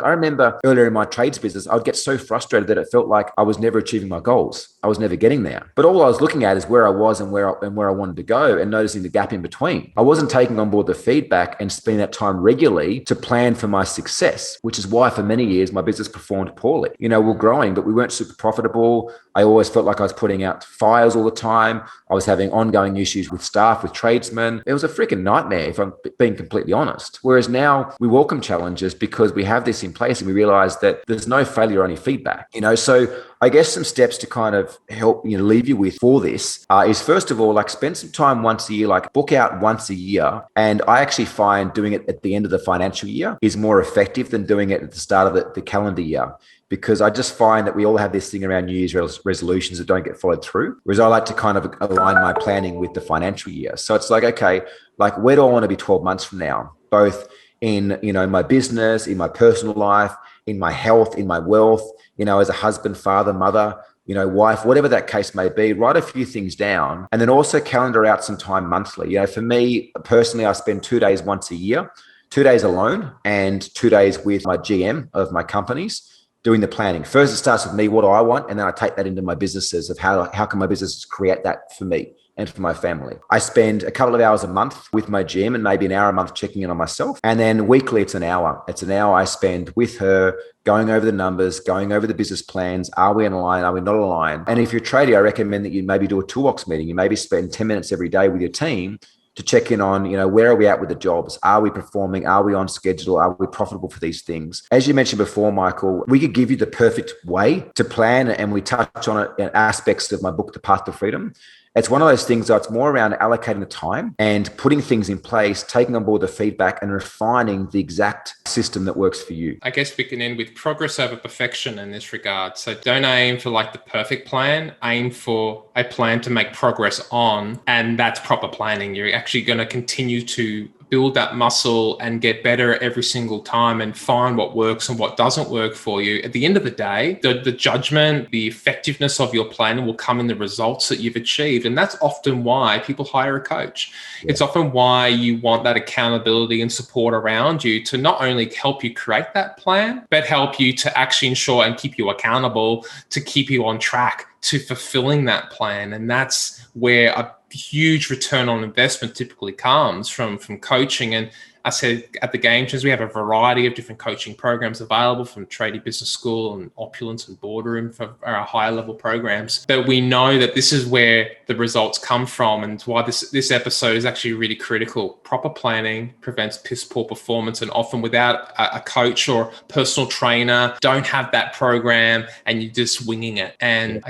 I remember earlier in my trades business, I'd get so frustrated that it felt like I was never achieving my goals. I was never getting there. But all I was looking at is where I was and where I wanted to go, and noticing the gap in between. I wasn't taking on board the feedback and spending that time regularly to plan for my success, which is why for many years my business performed poorly. We're growing, but we weren't super profitable. I always felt like I was putting out fires all the time. I was having ongoing issues with staff, with tradesmen. It was a freaking nightmare, if I'm being completely honest. Whereas now we welcome challenges because we have this in place and we realize that there's no failure, only feedback. So I guess some steps to kind of help leave you with for this is, first of all, like, spend some time once a year, like book out once a year. And I actually find doing it at the end of the financial year is more effective than doing it at the start of the calendar year, because I just find that we all have this thing around New Year's resolutions that don't get followed through. Whereas I like to kind of align my planning with the financial year. So it's like, okay, like, where do I want to be 12 months from now? Both in, my business, in my personal life, in my health, in my wealth, as a husband, father, mother, wife, whatever that case may be. Write a few things down, and then also calendar out some time monthly. For me personally, I spend 2 days once a year, 2 days alone and 2 days with my GM of my companies, doing the planning. First, it starts with me, what do I want? And then I take that into my businesses of how can my businesses create that for me and for my family. I spend a couple of hours a month with my GM and maybe an hour a month checking in on myself. And then weekly, it's an hour. It's an hour I spend with her, going over the numbers, going over the business plans. Are we in line? Are we not aligned? And if you're trading, I recommend that you maybe do a toolbox meeting. You maybe spend 10 minutes every day with your team to check in on, where are we at with the jobs? Are we performing? Are we on schedule? Are we profitable for these things? As you mentioned before, Michael, we could give you the perfect way to plan, and we touch on it in aspects of my book, The Path to Freedom. It's one of those things that's more around allocating the time and putting things in place, taking on board the feedback and refining the exact system that works for you. I guess we can end with progress over perfection in this regard. So don't aim for like the perfect plan, aim for a plan to make progress on, and that's proper planning. You're actually going to continue to build that muscle and get better every single time and find what works and what doesn't work for you. At the end of the day, the judgment, the effectiveness of your plan will come in the results that you've achieved. And that's often why people hire a coach. Yeah. It's often why you want that accountability and support around you to not only help you create that plan, but help you to actually ensure and keep you accountable to keep you on track to fulfilling that plan. And that's where a huge return on investment typically comes from coaching. And I said at the Game Changers, we have a variety of different coaching programs available, from Tradie Business School and Opulence and Boardroom for our higher level programs. But we know that this is where the results come from, and why this episode is actually really critical. Proper planning prevents piss poor performance, and often without a coach or personal trainer, don't have that program and you're just winging it. And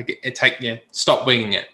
stop winging it.